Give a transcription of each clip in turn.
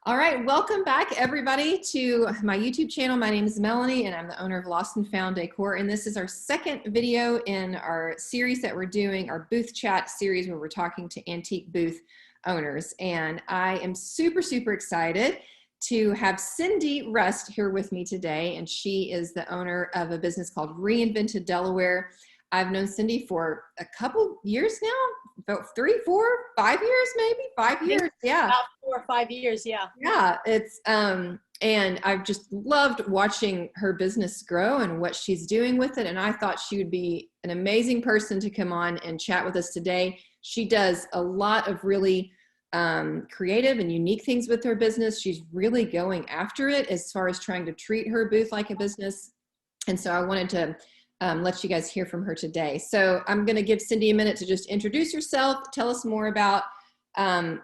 All right, welcome back everybody to my YouTube channel. My name is Melanie and I'm the owner of Lost and Found Decor, and this is our second video in our series that we're doing, our booth chat series where we're talking to antique booth owners. And I am super excited to have Cindy Rust here with me today, and she is the owner of a business called Reinvented Delaware. I've known Cindy for a couple years now, about 3, 4, 5 years, maybe 5 years. Yeah. About 4 or 5 years. Yeah. Yeah. It's, and I've just loved watching her business grow and what she's doing with it. And I thought she would be an amazing person to come on and chat with us today. She does a lot of really creative and unique things with her business. She's really going after it as far as trying to treat her booth like a business. And so I wanted to let you guys hear from her today. So I'm going to give Cindy a minute to just introduce herself, tell us more about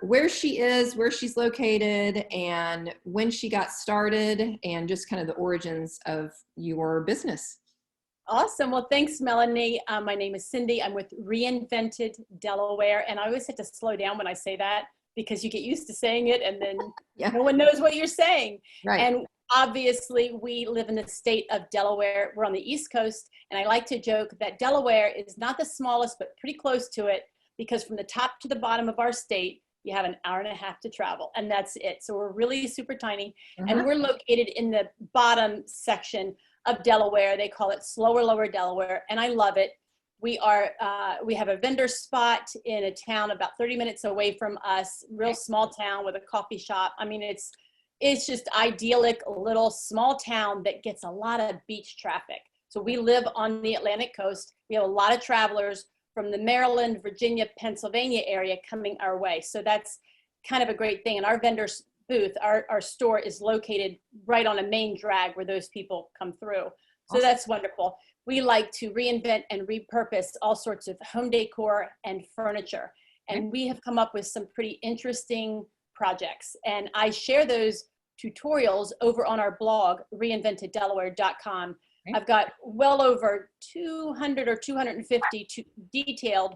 where she is, where she's located, and when she got started, and just kind of the origins of your business. Awesome. Well, thanks, Melanie. My name is Cindy. I'm with Reinvented Delaware, and I always have to slow down when I say that because you get used to saying it and then no one knows what you're saying. Right. And obviously, we live in the state of Delaware. We're on the East Coast, and I like to joke that Delaware is not the smallest, but pretty close to it, because from the top to the bottom of our state, you have an hour and a half to travel, and that's it. So we're really super tiny, and we're located in the bottom section of Delaware. They call it Lower Delaware, and I love it. We have a vendor spot in a town about 30 minutes away from us, real small town with a coffee shop. I mean, it's just idyllic little small town that gets a lot of beach traffic. So we live on the Atlantic coast. We have a lot of travelers from the Maryland, Virginia, Pennsylvania area coming our way. So that's kind of a great thing. And our vendor's booth, our store is located right on a main drag where those people come through. So that's wonderful. We like to reinvent and repurpose all sorts of home decor and furniture. And we have come up with some pretty interesting projects. And I share those tutorials over on our blog, reinventeddelaware.com. I've got well over 200 or 250 detailed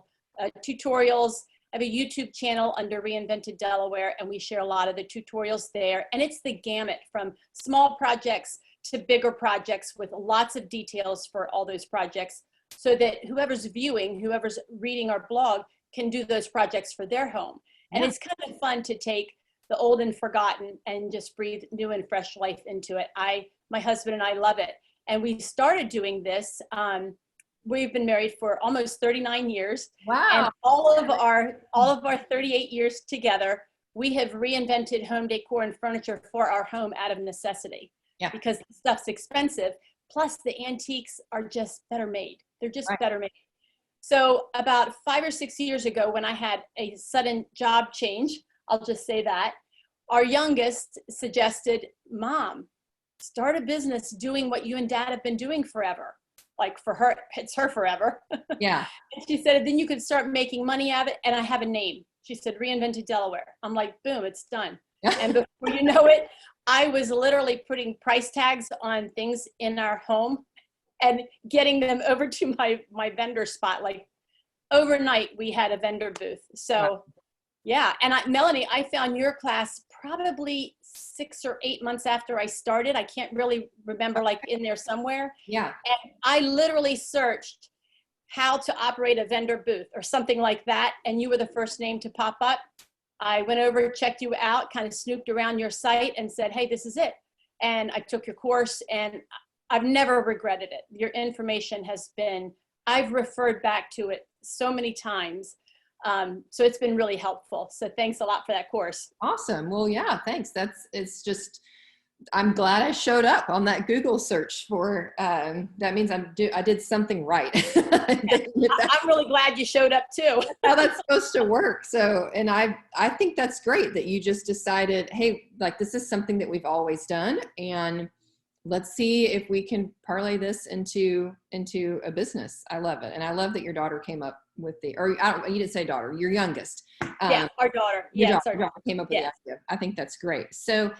tutorials. I have a YouTube channel under Reinvented Delaware, and we share a lot of the tutorials there. And it's the gamut from small projects to bigger projects with lots of details for all those projects, so that whoever's viewing, whoever's reading our blog can do those projects for their home. And it's kind of fun to take the old and forgotten and just breathe new and fresh life into it. My husband and I love it. And we started doing this. We've been married for almost 39 years. Wow. And all of our 38 years together, we have reinvented home decor and furniture for our home out of necessity. Yeah. Because the stuff's expensive. Plus the antiques are just better made. They're just better made. So about 5 or 6 years ago, when I had a sudden job change, I'll just say that, our youngest suggested, Mom, start a business doing what you and Dad have been doing forever. Like for her, it's her forever. Yeah. And she said, then you could start making money out of it. And I have a name. She said, Reinvented Delaware. I'm like, boom, it's done. And before you know it, I was literally putting price tags on things in our home and getting them over to my vendor spot. Like overnight, we had a vendor booth. So yeah. And Melanie, I found your class probably 6 or 8 months after I started. I can't really remember, like in there somewhere. Yeah. And I literally searched how to operate a vendor booth or something like that. And you were the first name to pop up. I went over, checked you out, kind of snooped around your site and said, hey, this is it. And I took your course and I've never regretted it. Your information has been, I've referred back to it so many times. So it's been really helpful. So thanks a lot for that course. Awesome. Well, yeah, thanks. It's just, I'm glad I showed up on that Google search for, that means I did something right. I'm really glad you showed up too. How that's supposed to work. So, and I think that's great that you just decided, hey, like this is something that we've always done, and let's see if we can parlay this into a business. I love it. And I love that your daughter came up with you didn't say daughter, your youngest. Yeah, our daughter. Yeah, our daughter came up with the idea. I think that's great. So,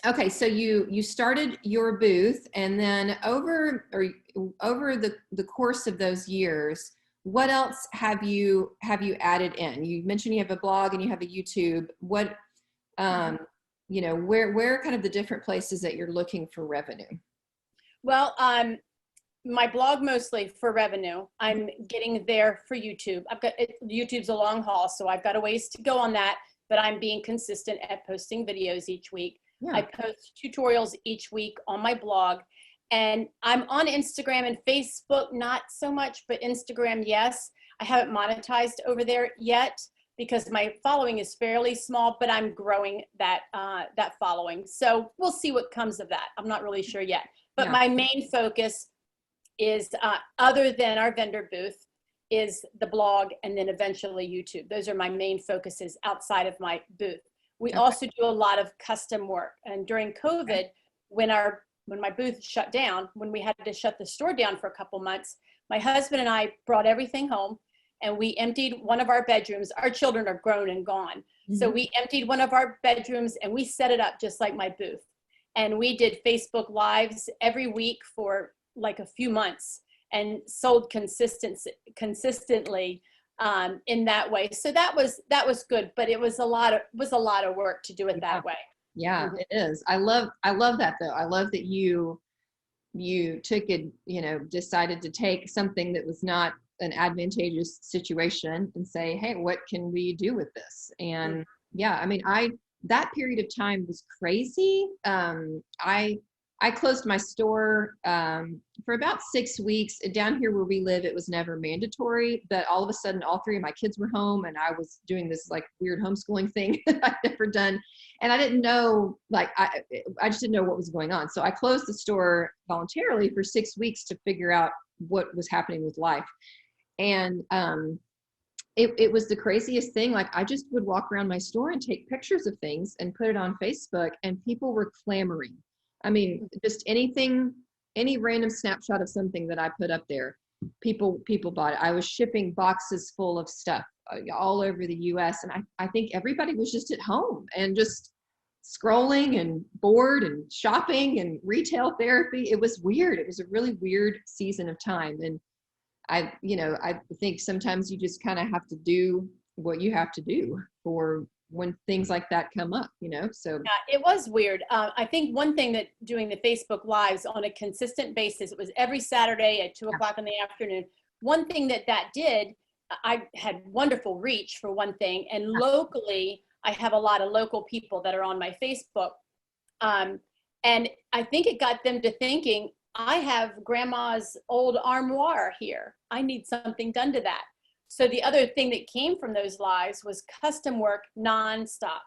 okay. So you started your booth, and then over the course of those years, what else have you added in? You mentioned you have a blog and you have a YouTube. You know, where are kind of the different places that you're looking for revenue? Well, my blog mostly for revenue. I'm getting there for YouTube. YouTube's a long haul, so I've got a ways to go on that, but I'm being consistent at posting videos each week. Yeah. I post tutorials each week on my blog, and I'm on Instagram and Facebook, not so much, but Instagram, yes. I haven't monetized over there yet because my following is fairly small, but I'm growing that following. So we'll see what comes of that. I'm not really sure yet. But my main focus is, other than our vendor booth, is the blog and then eventually YouTube. Those are my main focuses outside of my booth. We also do a lot of custom work. And during COVID, when my booth shut down, when we had to shut the store down for a couple months, my husband and I brought everything home and we emptied one of our bedrooms. Our children are grown and gone. Mm-hmm. So we emptied one of our bedrooms and we set it up just like my booth. And we did Facebook Lives every week for like a few months and sold consistently in that way. So that was good, but it was a lot of work to do it that way. Yeah, it is. I love that though. I love that you took it, you know, decided to take something that was not an advantageous situation and say, hey, what can we do with this? And yeah, I mean, that period of time was crazy. I closed my store for about 6 weeks. Down here where we live, it was never mandatory, but all of a sudden all three of my kids were home and I was doing this like weird homeschooling thing that I'd never done. And I didn't know, like, I just didn't know what was going on. So I closed the store voluntarily for 6 weeks to figure out what was happening with life. And it was the craziest thing. Like, I just would walk around my store and take pictures of things and put it on Facebook, and people were clamoring. I mean, just anything, any random snapshot of something that I put up there, people bought it. I was shipping boxes full of stuff all over the US. And I think everybody was just at home and just scrolling and bored and shopping and retail therapy. It was weird. It was a really weird season of time. And I think sometimes you just kind of have to do what you have to do for when things like that come up, you know? So yeah, it was weird. I think one thing that doing the Facebook Lives on a consistent basis, it was every Saturday at 2:00 in the afternoon. One thing that did, I had wonderful reach for one thing. And locally, I have a lot of local people that are on my Facebook. And I think it got them to thinking, I have grandma's old armoire here. I need something done to that. So the other thing that came from those lives was custom work nonstop.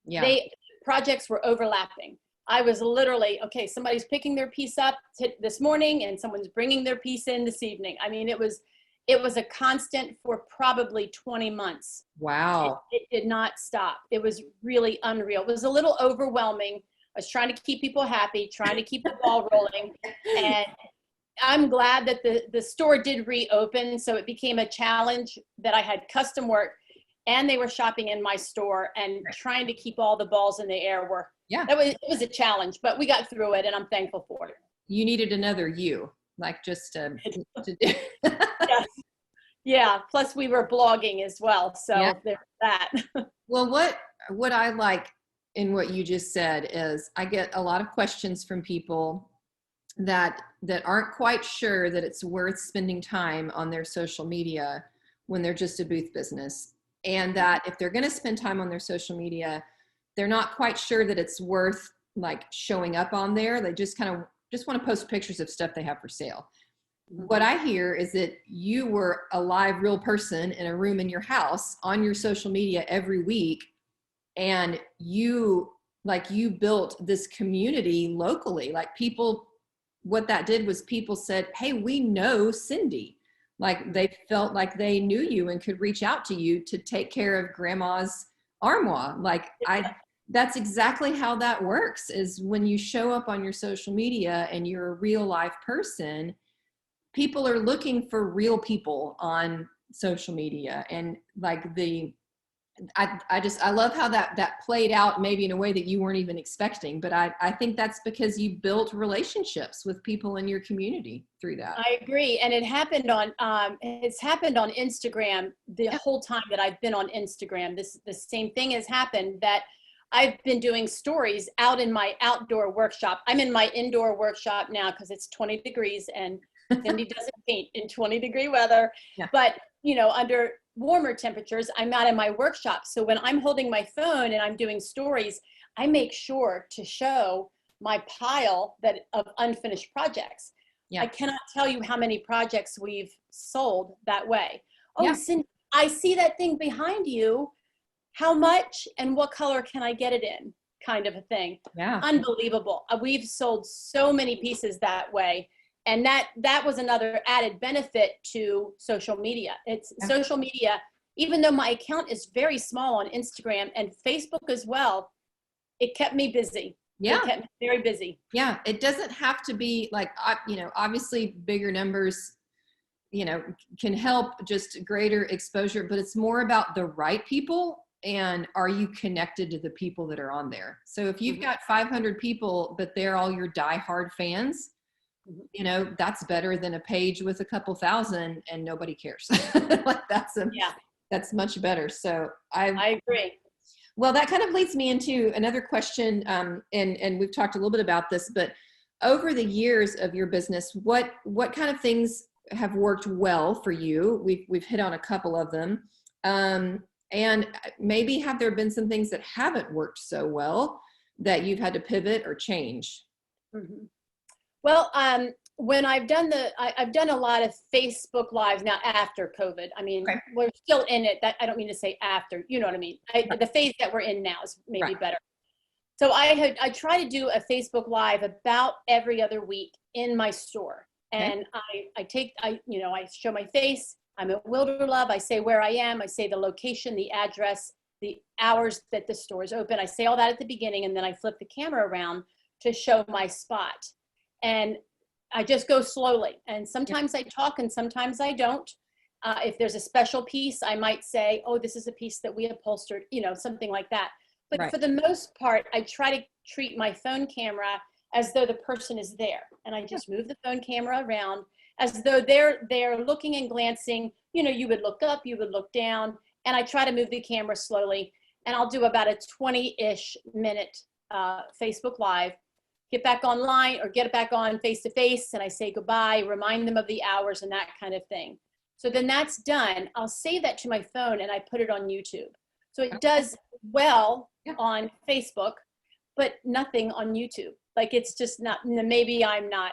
Yeah. Projects were overlapping. I was literally, okay, somebody's picking their piece up this morning and someone's bringing their piece in this evening. I mean, it was a constant for probably 20 months. Wow. It did not stop. It was really unreal. It was a little overwhelming. I was trying to keep people happy, trying to keep the ball rolling. And I'm glad that the store did reopen. So it became a challenge that I had custom work and they were shopping in my store, and trying to keep all the balls in the air it was a challenge, but we got through it and I'm thankful for it. You needed another you, like just to do. Yes. Yeah. Plus we were blogging as well. So there's that. Well, what I like in what you just said is I get a lot of questions from people that aren't quite sure that it's worth spending time on their social media when they're just a booth business. And that if they're going to spend time on their social media, they're not quite sure that it's worth like showing up on there. They just want to post pictures of stuff they have for sale. What I hear is that you were a live, real person in a room in your house on your social media every week. And you built this community locally. Like people, what that did was people said, hey, we know Cindy. Like they felt like they knew you and could reach out to you to take care of grandma's armoire. Like that's exactly how that works, is when you show up on your social media and you're a real life person, people are looking for real people on social media. And like I love how that played out maybe in a way that you weren't even expecting, but I think that's because you built relationships with people in your community through that. I agree. And it happened it's happened on Instagram the whole time that I've been on Instagram. The same thing has happened, that I've been doing stories out in my outdoor workshop. I'm in my indoor workshop now because it's 20 degrees and Cindy doesn't paint in 20-degree weather. Yeah. But, you know, under warmer temperatures, I'm not in my workshop. So when I'm holding my phone and I'm doing stories, I make sure to show my pile of unfinished projects. Yeah. I cannot tell you how many projects we've sold that way. Oh, Yeah. Cindy, I see that thing behind you. How much and what color can I get it in? Kind of a thing. Yeah. Unbelievable. We've sold so many pieces that way. And that was another added benefit to social media. It's social media, even though my account is very small on Instagram and Facebook as well, it kept me busy. Yeah. It kept me very busy. Yeah. It doesn't have to be like, you know, obviously bigger numbers, you know, can help just greater exposure, but it's more about the right people. And are you connected to the people that are on there? So if you've got 500 people, but they're all your diehard fans, you know, that's better than a page with a couple thousand and nobody cares. Like that's much better. So I agree. Well, that kind of leads me into another question. And we've talked a little bit about this, but over the years of your business, what kind of things have worked well for you? We've hit on a couple of them. And maybe have there been some things that haven't worked so well that you've had to pivot or change? Mm-hmm. Well, when I've done I've done a lot of Facebook Lives now after COVID. I mean, we're still in it. That I don't mean to say after, you know what I mean? The phase that we're in now is maybe better. So I try to do a Facebook Live about every other week in my store. And I show my face. I'm at Wilderlove. I say where I am. I say the location, the address, the hours that the store is open. I say all that at the beginning, and then I flip the camera around to show my spot. And I just go slowly. And sometimes I talk and sometimes I don't. If there's a special piece, I might say, oh, this is a piece that we upholstered, you know, something like that. But for the most part, I try to treat my phone camera as though the person is there. And I just move the phone camera around as though they're looking and glancing. You know, you would look up, you would look down, and I try to move the camera slowly. And I'll do about a 20-ish minute Facebook Live, get back online or get back on face-to-face, and I say goodbye, remind them of the hours and that kind of thing. So then that's done. I'll save that to my phone and I put it on YouTube. So it does well on Facebook, but nothing on YouTube. Like it's just not, maybe I'm not,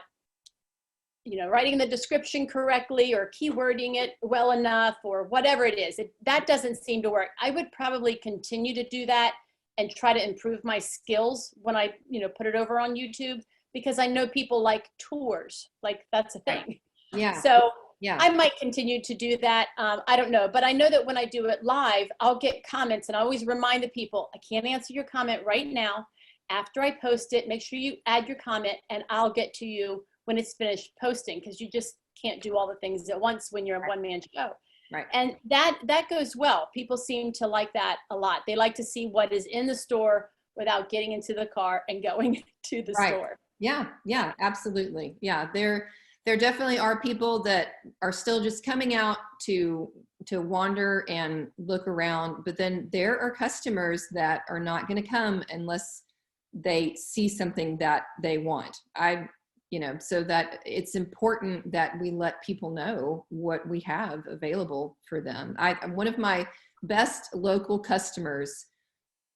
you know, writing the description correctly or keywording it well enough or whatever it is. That doesn't seem to work. I would probably continue to do that and try to improve my skills when I, you know, put it over on YouTube, because I know people like tours, like that's a thing. Yeah. So I might continue to do that. I don't know, but I know that when I do it live, I'll get comments, and I always remind the people, I can't answer your comment right now. After I post it, make sure you add your comment and I'll get to you when it's finished posting, because you just can't do all the things at once when you're a one-man show. Right. And that goes well. People seem to like that a lot. They like to see what is in the store without getting into the car and going to the store. Yeah, yeah, absolutely. Yeah, there definitely are people that are still just coming out to wander and look around, but then there are customers that are not going to come unless they see something that they want. So that it's important that we let people know what we have available for them. One of my best local customers,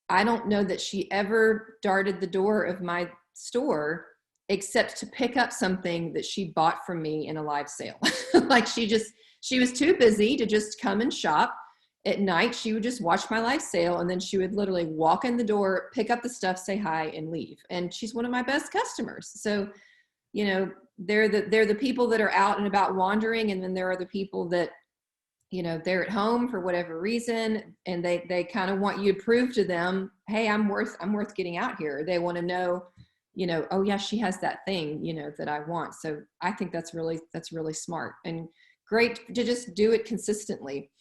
I don't know that she ever darted the door of my store except to pick up something that she bought from me in a live sale. Like she was too busy to just come and shop. At night, she would just watch my live sale, and then she would literally walk in the door, pick up the stuff, say hi, and leave. And she's one of my best customers. So, you know, they're the people that are out and about wandering, and then there are the people that, you know, they're at home for whatever reason, and they kind of want you to prove to them, hey, I'm worth getting out here. They want to know, you know, oh yeah, she has that thing, you know, that I want. So I think that's really smart and great to just do it consistently.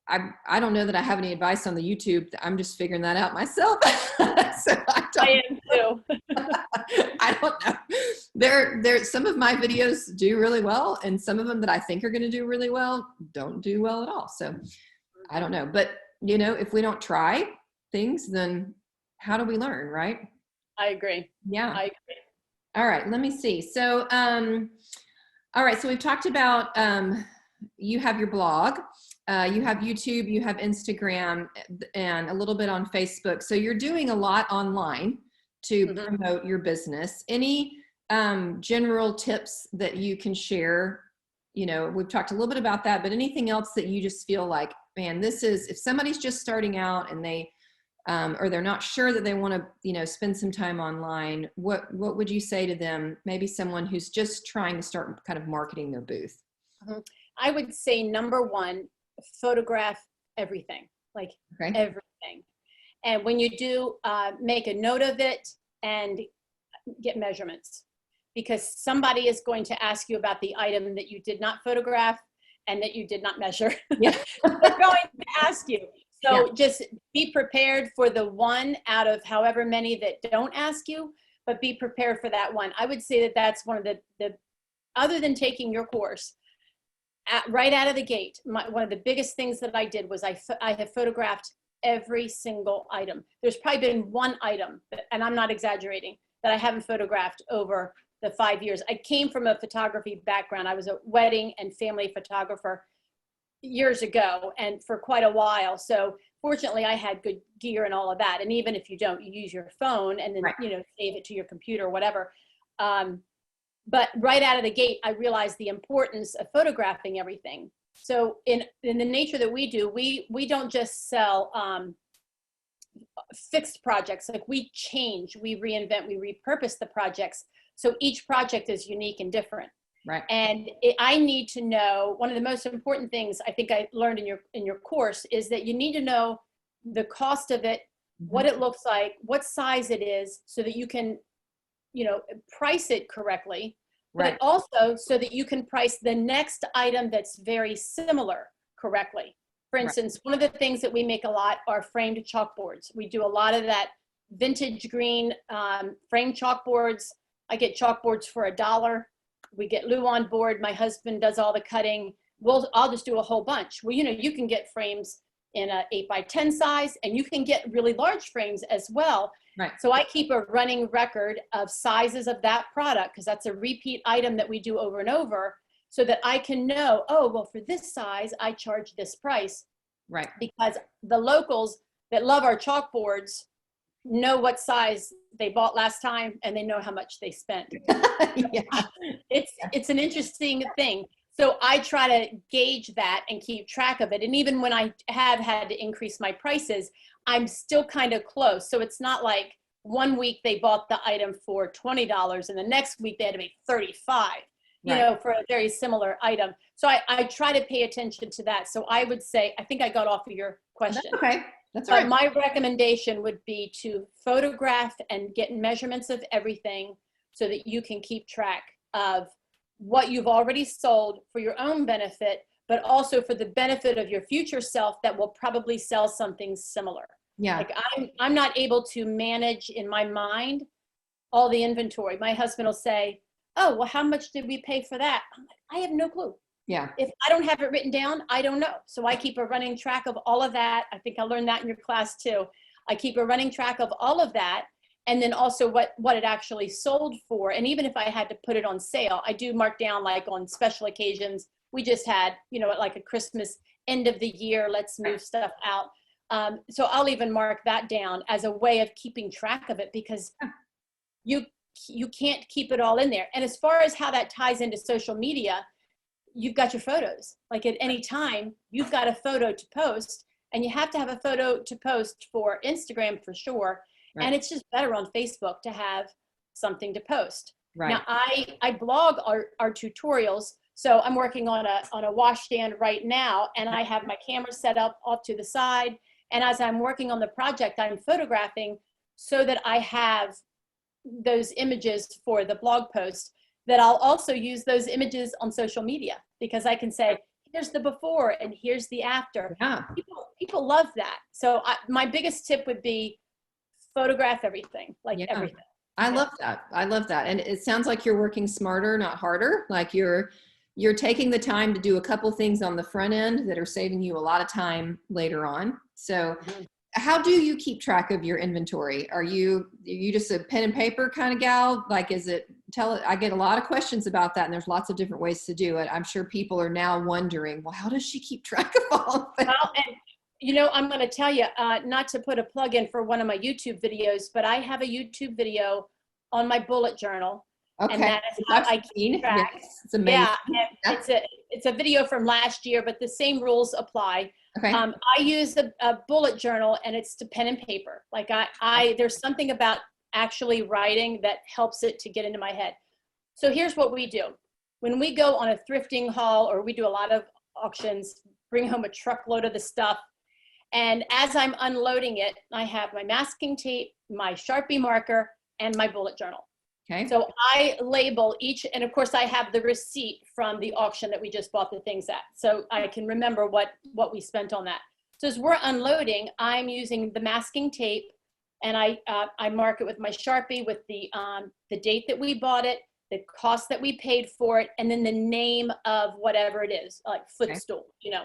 I don't know that I have any advice on the YouTube. I'm just figuring that out myself. So I am too. I don't know. There some of my videos do really well, and some of them that I think are going to do really well don't do well at all. So I don't know. But, you know, if we don't try things, then how do we learn, right? I agree. Yeah. I agree. All right, let me see. So, all right, so we've talked about, you have your blog, you have YouTube, you have Instagram, and a little bit on Facebook. So you're doing a lot online to promote your business. Any general tips that you can share? You know, we've talked a little bit about that, but anything else that you just feel like, man, this is, if somebody's just starting out and they, or they're not sure that they want to, you know, spend some time online, what would you say to them? Maybe someone who's just trying to start kind of marketing their booth. I would say number one, photograph everything, like everything. And when you do, make a note of it and get measurements, because somebody is going to ask you about the item that you did not photograph and that you did not measure. Yeah. They're going to ask you. So just be prepared for the one out of however many that don't ask you, but be prepared for that one. I would say that that's one of the other than taking your course, right out of the gate, one of the biggest things that I did was I have photographed every single item. There's probably been one item, and I'm not exaggerating, that I haven't photographed over the 5 years. I came from a photography background. I was a wedding and family photographer years ago and for quite a while. So fortunately I had good gear and all of that. And even if you don't, you use your phone and then, you know, save it to your computer or whatever. But right out of the gate, I realized the importance of photographing everything. So in the nature that we do, we don't just sell fixed projects. Like we change, we reinvent, we repurpose the projects. So each project is unique and different. Right. And I need to know, one of the most important things I think I learned in your course is that you need to know the cost of it, what it looks like, what size it is, so that you can, you know, price it correctly, but also so that you can price the next item that's very similar correctly. For instance, one of the things that we make a lot are framed chalkboards. We do a lot of that vintage green framed chalkboards. I get chalkboards for $1. We get Lou on board. My husband does all the cutting. I'll just do a whole bunch. Well, you know, you can get frames in a 8x10 size, and you can get really large frames as well. Right. So I keep a running record of sizes of that product, because that's a repeat item that we do over and over, so that I can know, oh, well, for this size, I charge this price. Right. Because the locals that love our chalkboards know what size they bought last time, and they know how much they spent. It's an interesting thing. So I try to gauge that and keep track of it. And even when I have had to increase my prices, I'm still kind of close. So it's not like one week they bought the item for $20 and the next week they had to pay $35, you know, for a very similar item. So I try to pay attention to that. So I would say, I think I got off of your question. That's okay. That's all right. My recommendation would be to photograph and get measurements of everything so that you can keep track of what you've already sold for your own benefit, but also for the benefit of your future self that will probably sell something similar. Yeah. Like I'm not able to manage in my mind all the inventory. My husband will say, oh, well, how much did we pay for that? I'm like, I have no clue. Yeah. If I don't have it written down, I don't know. So I keep a running track of all of that. I think I learned that in your class too. I keep a running track of all of that. And then also what it actually sold for. And even if I had to put it on sale, I do mark down, like on special occasions. We just had, you know, like a Christmas end of the year, let's move stuff out. So I'll even mark that down as a way of keeping track of it, because you can't keep it all in there. And as far as how that ties into social media, you've got your photos. Like at any time, you've got a photo to post, and you have to have a photo to post for Instagram for sure. Right. And it's just better on Facebook to have something to post. Right. Now I blog our tutorials. So I'm working on a washstand right now, and I have my camera set up off to the side. And as I'm working on the project, I'm photographing so that I have those images for the blog post, that I'll also use those images on social media, because I can say, here's the before and here's the after. Yeah. People love that. So my biggest tip would be photograph everything, like everything. I love that. I love that. And it sounds like you're working smarter, not harder. Like you're taking the time to do a couple things on the front end that are saving you a lot of time later on. So how do you keep track of your inventory? Are you just a pen and paper kind of gal? Like, I get a lot of questions about that, and there's lots of different ways to do it. I'm sure people are now wondering, well, how does she keep track of all of that? Well, and you know, I'm going to tell you, not to put a plug in for one of my YouTube videos, but I have a YouTube video on my bullet journal. Okay. And that is how I keep track. Yes, it's amazing. Yeah, it's a video from last year, but the same rules apply. Okay. I use a bullet journal, and it's to pen and paper. Like there's something about actually writing that helps it to get into my head. So here's what we do. When we go on a thrifting haul, or we do a lot of auctions, bring home a truckload of the stuff. And as I'm unloading it, I have my masking tape, my Sharpie marker, and my bullet journal. Okay. So I label each, and of course I have the receipt from the auction that we just bought the things at. So I can remember what we spent on that. So as we're unloading, I'm using the masking tape, and I mark it with my Sharpie with the date that we bought it, the cost that we paid for it, and then the name of whatever it is, like footstool, you know.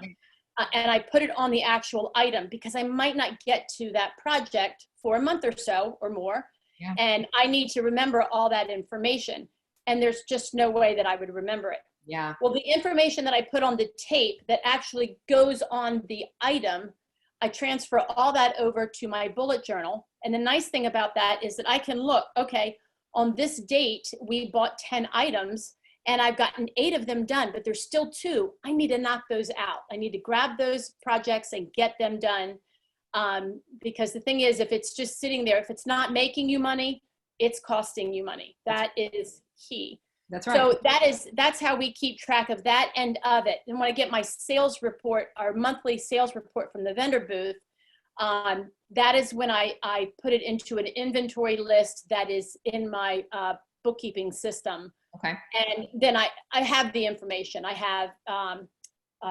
And I put it on the actual item, because I might not get to that project for a month or so or more. Yeah. And I need to remember all that information. And there's just no way that I would remember it. Yeah. Well, the information that I put on the tape that actually goes on the item, I transfer all that over to my bullet journal. And the nice thing about that is that I can look, okay, on this date, we bought 10 items. And I've gotten 8 of them done, but there's still 2. I need to knock those out. I need to grab those projects and get them done. Because the thing is, if it's just sitting there, if it's not making you money, it's costing you money. That is key. That's right. So that's how we keep track of that end of it. And when I get my sales report, our monthly sales report from the vendor booth, that is when I put it into an inventory list that is in my bookkeeping system. Okay. And then I have the information. I have,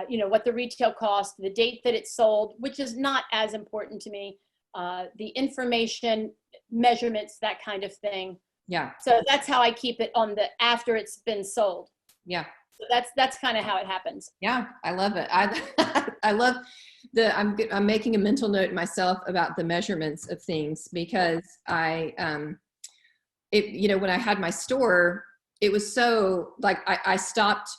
you know, what the retail cost, the date that it sold, which is not as important to me, the information, measurements, that kind of thing. Yeah. So that's how I keep it on after it's been sold. Yeah. So that's kind of how it happens. Yeah. I love it. I love I'm making a mental note myself about the measurements of things, because you know, when I had my store, it was so like, I stopped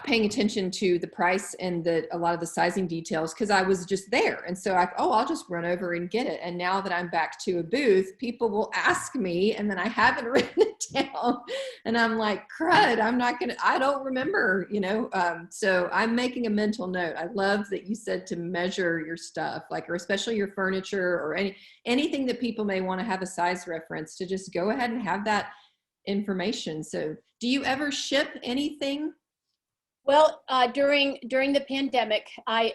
paying attention to the price and a lot of the sizing details, because I was just there. And so I'll just run over and get it. And now that I'm back to a booth, people will ask me, and then I haven't written it down. And I'm like, crud, I don't remember, you know? So I'm making a mental note. I love that you said to measure your stuff, like, or especially your furniture or anything that people may want to have a size reference, to just go ahead and have that information. So do you ever ship anything? Well, during the pandemic, I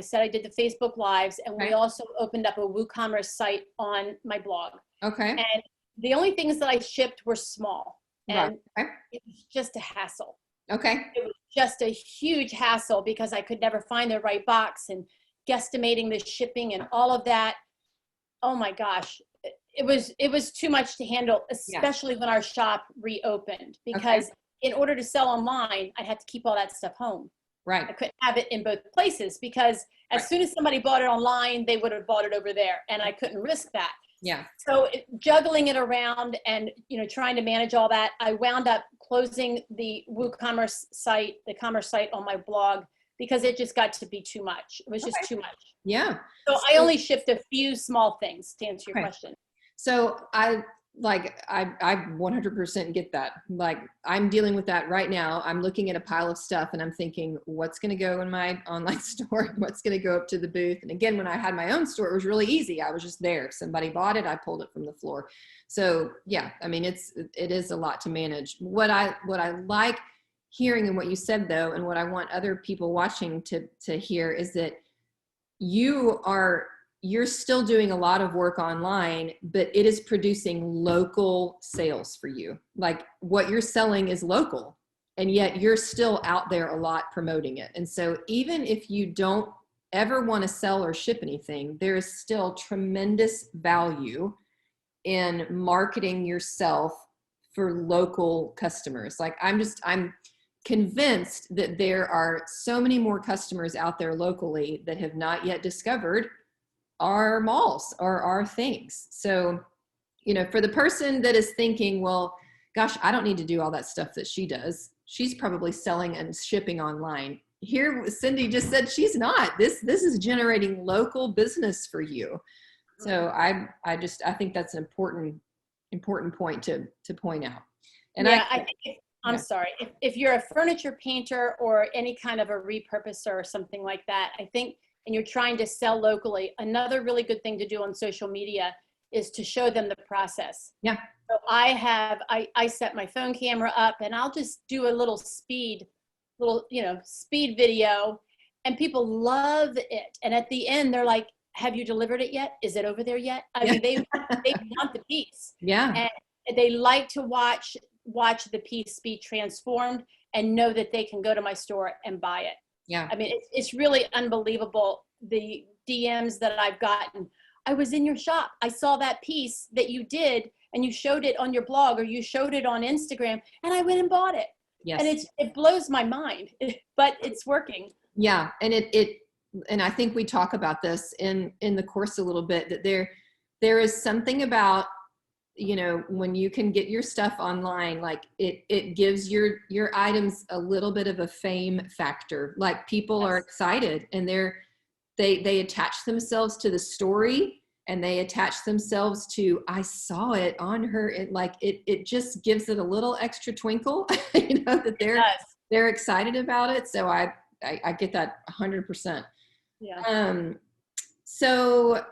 said I did the Facebook Lives, and we also opened up a WooCommerce site on my blog. Okay. And the only things that I shipped were small, and it was just a hassle. Okay. It was just a huge hassle, because I could never find the right box, and guesstimating the shipping and all of that. Oh my gosh. It was too much to handle, especially when our shop reopened, because in order to sell online, I had to keep all that stuff home. Right. I couldn't have it in both places, because as soon as somebody bought it online, they would have bought it over there, and I couldn't risk that. Yeah. So juggling it around and, you know, trying to manage all that, I wound up closing the WooCommerce site, the commerce site on my blog, because it just got to be too much. It was just too much. Yeah. So I only shipped a few small things, to answer your question. So I 100% get that. Like, I'm dealing with that right now. I'm looking at a pile of stuff, and I'm thinking, what's going to go in my online store? What's going to go up to the booth? And again, when I had my own store, it was really easy. I was just there. If somebody bought it, I pulled it from the floor. So yeah, I mean, it is a lot to manage. What I like hearing, and what you said though, and what I want other people watching to hear, is that you're still doing a lot of work online, but it is producing local sales for you. Like, what you're selling is local, and yet you're still out there a lot promoting it. And so even if you don't ever want to sell or ship anything, there is still tremendous value in marketing yourself for local customers. Like, convinced that there are so many more customers out there locally that have not yet discovered our malls or our things. So, you know, for the person that is thinking, well, gosh, I don't need to do all that stuff that she does. She's probably selling and shipping online. Here, Cindy just said she's not. This is generating local business for you. So I think that's an important point to point out. And yeah, yeah. sorry. If you're a furniture painter or any kind of a repurposer or something like that, I think, and you're trying to sell locally, another really good thing to do on social media is to show them the process. Yeah. So I set my phone camera up and I'll just do a little speed video, and people love it. And at the end, they're like, have you delivered it yet? Is it over there yet? I mean, they want the piece. Yeah. And they like to watch the piece be transformed and know that they can go to my store and buy it. Yeah. I mean, it's really unbelievable, the DMs that I've gotten. I was in your shop. I saw that piece that you did and you showed it on your blog or you showed it on Instagram and I went and bought it. Yes. And it blows my mind, but it's working. Yeah. And and I think we talk about this in the course a little bit, that there is something about, you know, when you can get your stuff online, like it gives your items a little bit of a fame factor. Like people are excited and they attach themselves to the story and they attach themselves to, I saw it on her. It just gives it a little extra twinkle, you know, that they're excited about it. So I get that 100%. Yeah. So a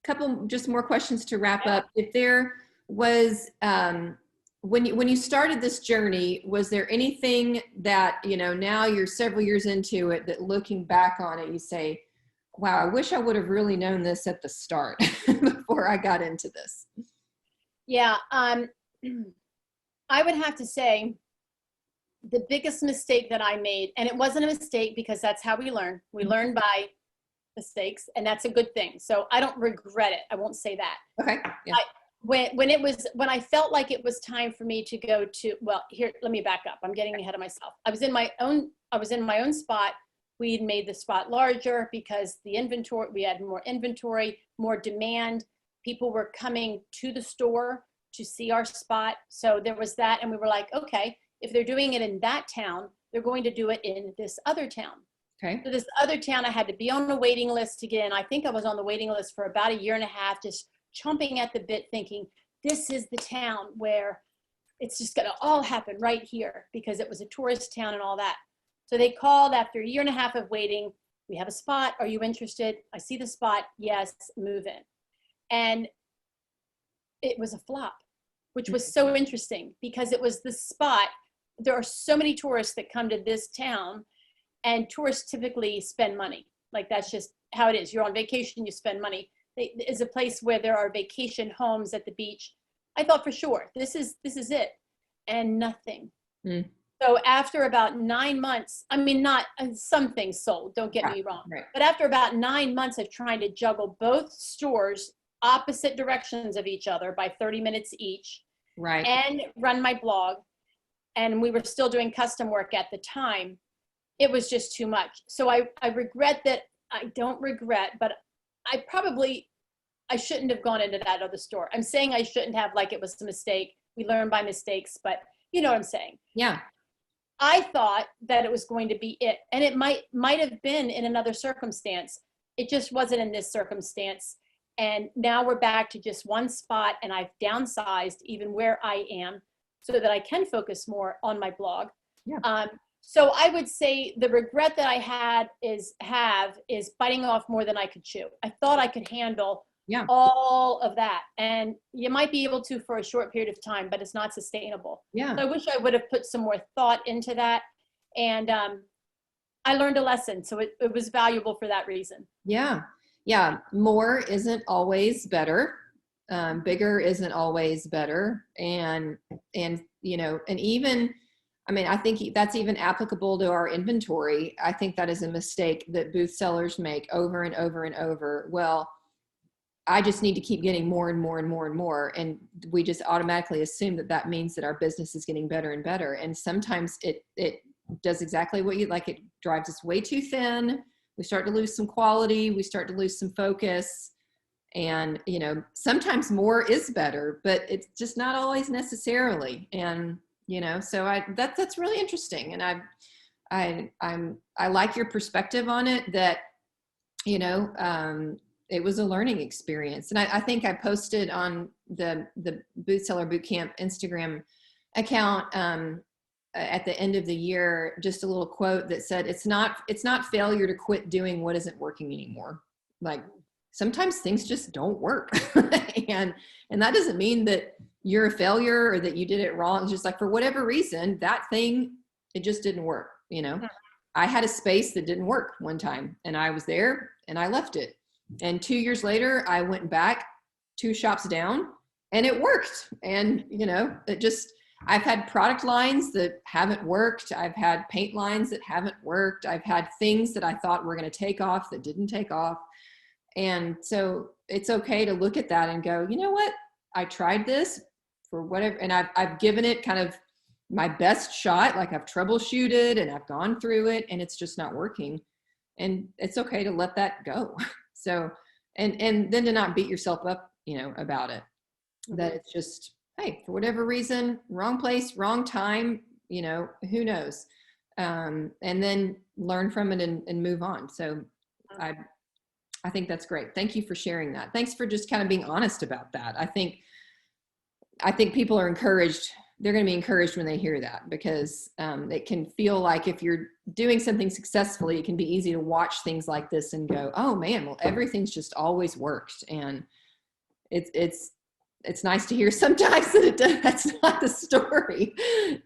couple just more questions to wrap up. If there was, when you started this journey, was there anything that, you know, now you're several years into it, that looking back on it, you say, wow, I wish I would have really known this at the start before I got into this? Yeah. I would have to say the biggest mistake that I made, and it wasn't a mistake because that's how we learn. We learn by mistakes, and that's a good thing. So I don't regret it. I won't say that. Okay. Yeah. When I felt like it was time for me to go to, well, here, let me back up. I'm getting ahead of myself. I was in my own spot. We'd made the spot larger because we had more inventory, more demand. People were coming to the store to see our spot. So there was that. And we were like, okay, if they're doing it in that town, they're going to do it in this other town. Okay. So this other town, I had to be on a waiting list again. I think I was on the waiting list for about 1.5 years, just chomping at the bit, thinking this is the town where it's just going to all happen right here, because it was a tourist town and all that. So they called after 1.5 years of waiting. We have a spot. Are you interested? I see the spot. Yes, move in. And it was a flop, which was so interesting because it was the spot. There are so many tourists that come to this town, and tourists typically spend money. Like, that's just how it is. You're on vacation, you spend money. It's a place where there are vacation homes at the beach. I thought for sure, this is it, and nothing. So after about 9 months, I mean, not some things sold, don't get me wrong, right. But after about 9 months of trying to juggle both stores opposite directions of each other by 30 minutes each, right, and run my blog, and we were still doing custom work at the time, it was just too much. So I regret that. I don't regret, but I shouldn't have gone into that other store. I'm saying I shouldn't have, like it was a mistake. We learn by mistakes, but you know what I'm saying? Yeah. I thought that it was going to be it. And it might have been in another circumstance. It just wasn't in this circumstance. And now we're back to just one spot, and I've downsized even where I am so that I can focus more on my blog. Yeah. So I would say the regret that I is biting off more than I could chew. I thought I could handle all of that. And you might be able to for a short period of time, but it's not sustainable. Yeah. So I wish I would have put some more thought into that. And I learned a lesson. So it was valuable for that reason. Yeah. Yeah. More isn't always better. Bigger isn't always better. And, you know, and even, I mean, I think that's even applicable to our inventory. I think that is a mistake that booth sellers make over and over and over. Well, I just need to keep getting more and more and more and more. And we just automatically assume that that means that our business is getting better and better. And sometimes it does exactly what you like. It drives us way too thin. We start to lose some quality. We start to lose some focus. And, you know, sometimes more is better, but it's just not always necessarily. And, you know, so that's really interesting. And I like your perspective on it, that, you know, it was a learning experience. And I think I posted on the Booth Seller Bootcamp Instagram account at the end of the year, just a little quote that said, it's not failure to quit doing what isn't working anymore. Like, sometimes things just don't work. and that doesn't mean that you're a failure or that you did it wrong. It's just like, for whatever reason, that thing, it just didn't work. You know, I had a space that didn't work one time, and I was there and I left it. And 2 years later, I went back 2 shops down and it worked. And, you know, I've had product lines that haven't worked. I've had paint lines that haven't worked. I've had things that I thought were going to take off that didn't take off. And so it's okay to look at that and go, you know what? I tried this for whatever, and I've given it kind of my best shot. Like, I've troubleshooted and I've gone through it, and it's just not working. And it's okay to let that go. So, and then to not beat yourself up, you know, about it, that it's just, hey, for whatever reason, wrong place, wrong time, you know, who knows? And then learn from it and move on. So I think that's great. Thank you for sharing that. Thanks for just kind of being honest about that. I think people are encouraged. They're going to be encouraged when they hear that, because it can feel like if you're doing something successfully, it can be easy to watch things like this and go, oh man, well, everything's just always worked. And it's nice to hear sometimes that that's not the story,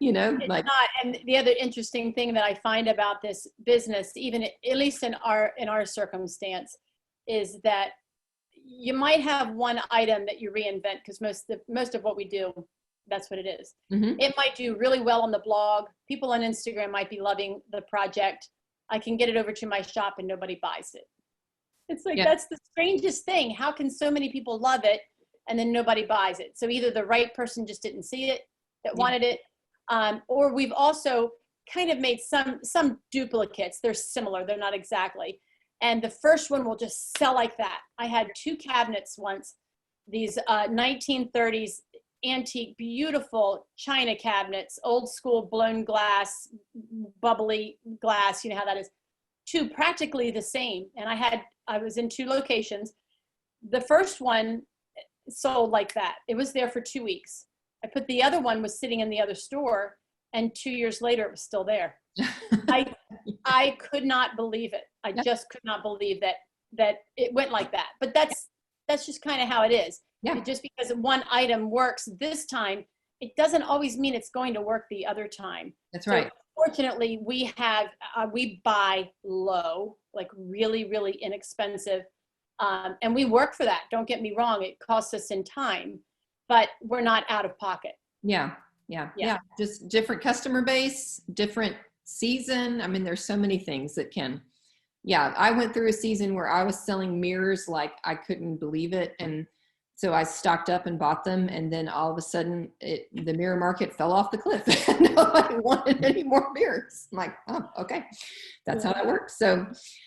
you know, it's like not. And the other interesting thing that I find about this business, even at least in our circumstance, is that you might have one item that you reinvent, because most of what we do, that's what it is. Mm-hmm. It might do really well on the blog. People on Instagram might be loving the project. I can get it over to my shop and nobody buys it. It's like, that's the strangest thing. How can so many people love it and then nobody buys it? So either the right person just didn't see it that wanted it, or we've also kind of made some duplicates. They're similar, they're not exactly. And the first one will just sell like that. I had 2 cabinets once, these 1930s antique, beautiful china cabinets, old school blown glass, bubbly glass, you know how that is. 2 practically the same. And I was in 2 locations. The first one sold like that. It was there for 2 weeks. The other one was sitting in the other store, and 2 years later it was still there. I could not believe it. I just could not believe that it went like that. But that's just kind of how it is. Yeah. Just because one item works this time, it doesn't always mean it's going to work the other time. That's right. So fortunately, we buy low, like really, really inexpensive. And we work for that. Don't get me wrong. It costs us in time, but we're not out of pocket. Yeah. Just different customer base, different season. I mean, there's so many things that can, I went through a season where I was selling mirrors like I couldn't believe it. And so I stocked up and bought them. And then all of a sudden the mirror market fell off the cliff. Nobody wanted any more mirrors. I'm like, oh, okay. That's how that works. So,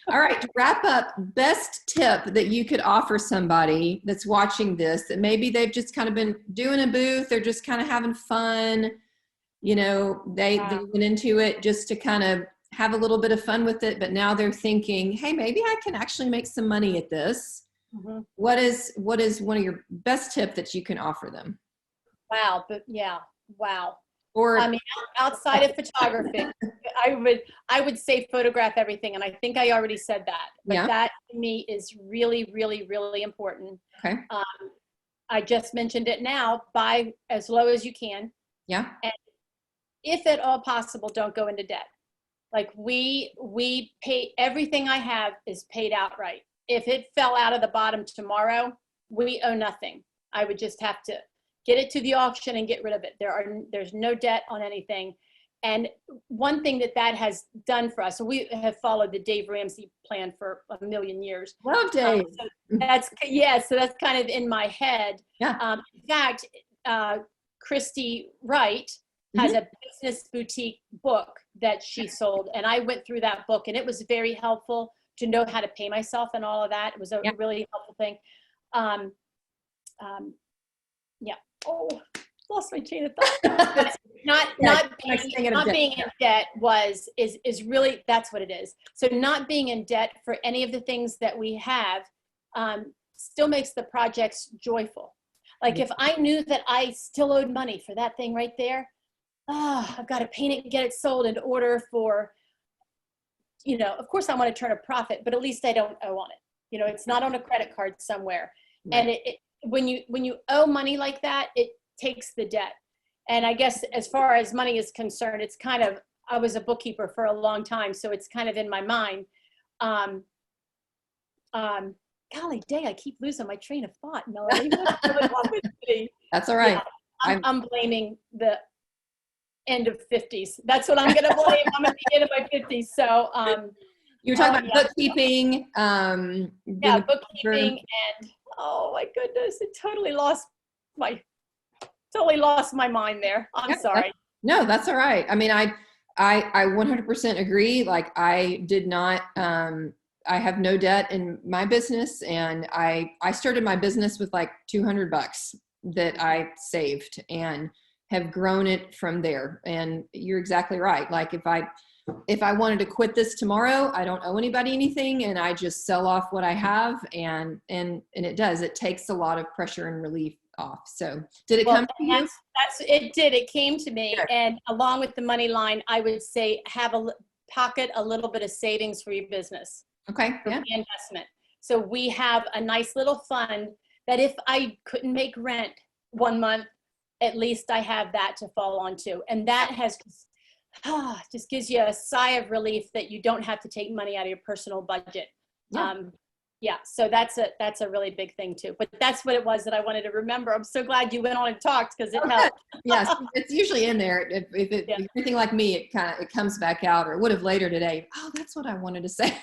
all right, to wrap up, best tip that you could offer somebody that's watching this, that maybe they've just kind of been doing a booth. They're just kind of having fun. You know, they went into it just to kind of have a little bit of fun with it. But now they're thinking, hey, maybe I can actually make some money at this. Mm-hmm. What is one of your best tips that you can offer them? Wow. Or I mean, outside of photography, I would say photograph everything. And I think I already said that, but that to me is really, really, really important. Okay. I just mentioned it now, buy as low as you can. Yeah. And if at all possible, don't go into debt. Like we pay, everything I have is paid outright. If it fell out of the bottom tomorrow, we owe nothing. I would just have to get it to the auction and get rid of it. There's no debt on anything. And one thing that has done for us, so we have followed the Dave Ramsey plan for a million years. Love Dave. So that's, yeah, so that's kind of in my head. Yeah. In fact, Christy Wright has a business boutique book that she sold. And I went through that book, and it was very helpful to know how to pay myself and all of that. It was a really helpful thing. Yeah. Oh, lost my chain of thought. not being in debt is really, that's what it is. So not being in debt for any of the things that we have still makes the projects joyful. Like if I knew that I still owed money for that thing right there, I've got to paint it and get it sold in order for, you know, of course I want to turn a profit, but at least I don't owe on it. You know, it's not on a credit card somewhere. Right. And when you owe money like that, it takes the debt. And I guess as far as money is concerned, it's kind of, I was a bookkeeper for a long time, so it's kind of in my mind. Golly day, I keep losing my train of thought, Melanie. What's going on with me? That's all right. Yeah, I'm blaming the end of 50s. That's what I'm going to blame. I'm at the end of my 50s. So you were talking about bookkeeping. Yeah, bookkeeping, and oh my goodness, it totally lost my mind there. I'm sorry. No, that's all right. I mean, I 100% agree. Like I did not, I have no debt in my business, and I started my business with like $200 that I saved and have grown it from there. And you're exactly right. Like if I wanted to quit this tomorrow, I don't owe anybody anything, and I just sell off what I have, and it does. It takes a lot of pressure and relief off. So did it come to you? It did. It came to me. Sure. And along with the money line, I would say pocket a little bit of savings for your business. Okay. For the investment. So we have a nice little fund that if I couldn't make rent one month, at least I have that to fall onto. And that has just gives you a sigh of relief that you don't have to take money out of your personal budget. Yeah. So that's a really big thing too. But that's what it was that I wanted to remember. I'm so glad you went on and talked, because it helped. Yes, it's usually in there. If you're anything like me, it comes back out, or would have later today. Oh, that's what I wanted to say.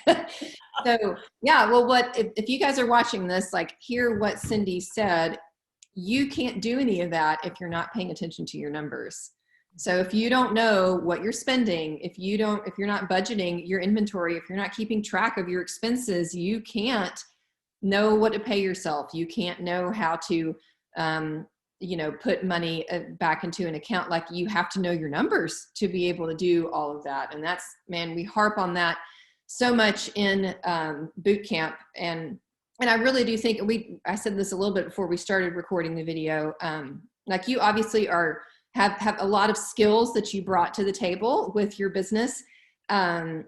So yeah, well, if you guys are watching this, like hear what Cindy said, you can't do any of that if you're not paying attention to your numbers. So if you don't know what you're spending, if you're not budgeting your inventory, if you're not keeping track of your expenses, you can't know what to pay yourself. You can't know how to, put money back into an account. Like you have to know your numbers to be able to do all of that. And that's, man, we harp on that so much in boot camp. And I really do think I said this a little bit before we started recording the video. Like you obviously have a lot of skills that you brought to the table with your business, and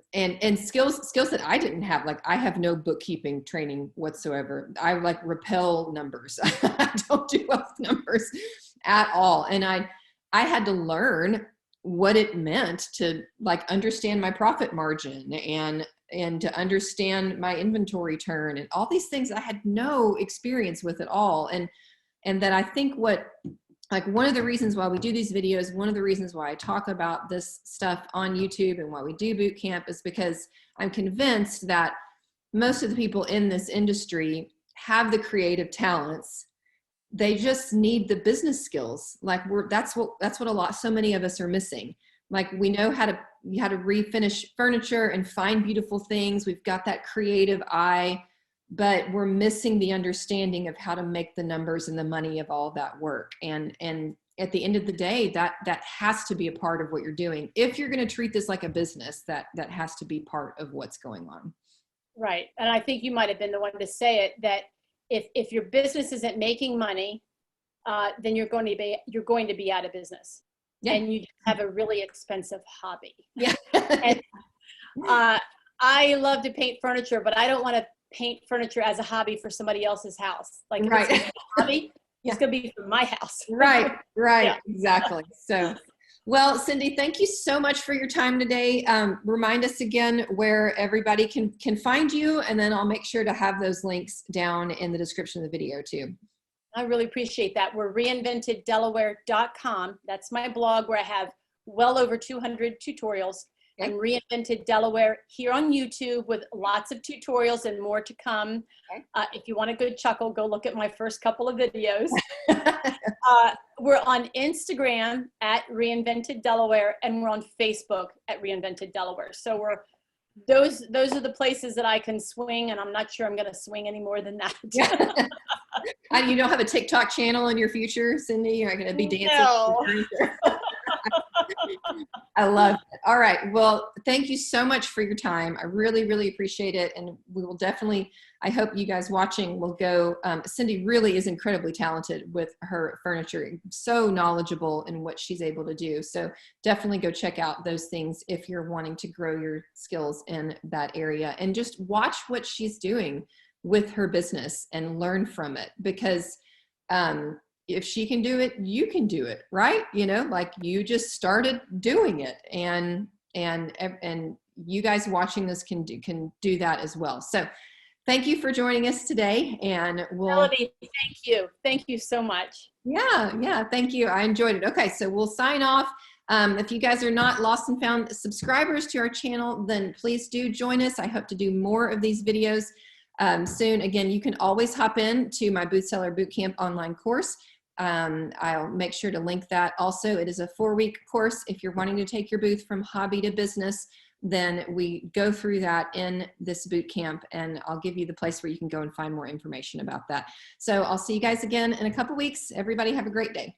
skills that I didn't have. Like I have no bookkeeping training whatsoever. I like repel numbers. I don't do well with numbers at all. And I had to learn what it meant to like understand my profit margin and to understand my inventory turn and all these things I had no experience with at all. And that I think like one of the reasons why we do these videos, one of the reasons why I talk about this stuff on YouTube and why we do boot camp is because I'm convinced that most of the people in this industry have the creative talents. They just need the business skills. Like that's what so many of us are missing. Like we know how to refinish furniture and find beautiful things. We've got that creative eye, but we're missing the understanding of how to make the numbers and the money of all that work. And at the end of the day, that has to be a part of what you're doing. If you're going to treat this like a business, that has to be part of what's going on. Right. And I think you might have been the one to say it, that if your business isn't making money, then you're going to be out of business. Yeah. And you have a really expensive hobby. Yeah. And I love to paint furniture, but I don't want to paint furniture as a hobby for somebody else's house. Like if it's gonna be a hobby, it's going to be for my house. Right. Yeah. Exactly. So, well, Cindy, thank you so much for your time today. Remind us again where everybody can find you, and then I'll make sure to have those links down in the description of the video too. I really appreciate that. We're reinventeddelaware.com. That's my blog where I have well over 200 tutorials. Okay. And Reinvented Delaware here on YouTube with lots of tutorials and more to come. Okay. If you want a good chuckle, go look at my first couple of videos. We're on Instagram at Reinvented Delaware, and we're on Facebook at Reinvented Delaware. So those are the places that I can swing, and I'm not sure I'm going to swing any more than that. And you don't have a TikTok channel in your future, Cindy? You're not going to be dancing? No. I love it. All right. Well, thank you so much for your time. I really, really appreciate it. And we will definitely, I hope you guys watching will go. Cindy really is incredibly talented with her furniture, so knowledgeable in what she's able to do. So definitely go check out those things if you're wanting to grow your skills in that area, and just watch what she's doing with her business and learn from it, because if she can do it, you can do it, right? You know, like you just started doing it, and you guys watching this can do that as well. So thank you for joining us today, and Melody, thank you so much. Yeah, thank you. I enjoyed it. Okay, so we'll sign off. If you guys are not Lost and Found subscribers to our channel, then please do join us. I hope to do more of these videos soon. Again, you can always hop in to my Booth Seller Bootcamp online course. I'll make sure to link that. Also, it is a 4-week course. If you're wanting to take your booth from hobby to business, then we go through that in this boot camp, and I'll give you the place where you can go and find more information about that. So I'll see you guys again in a couple weeks. Everybody have a great day.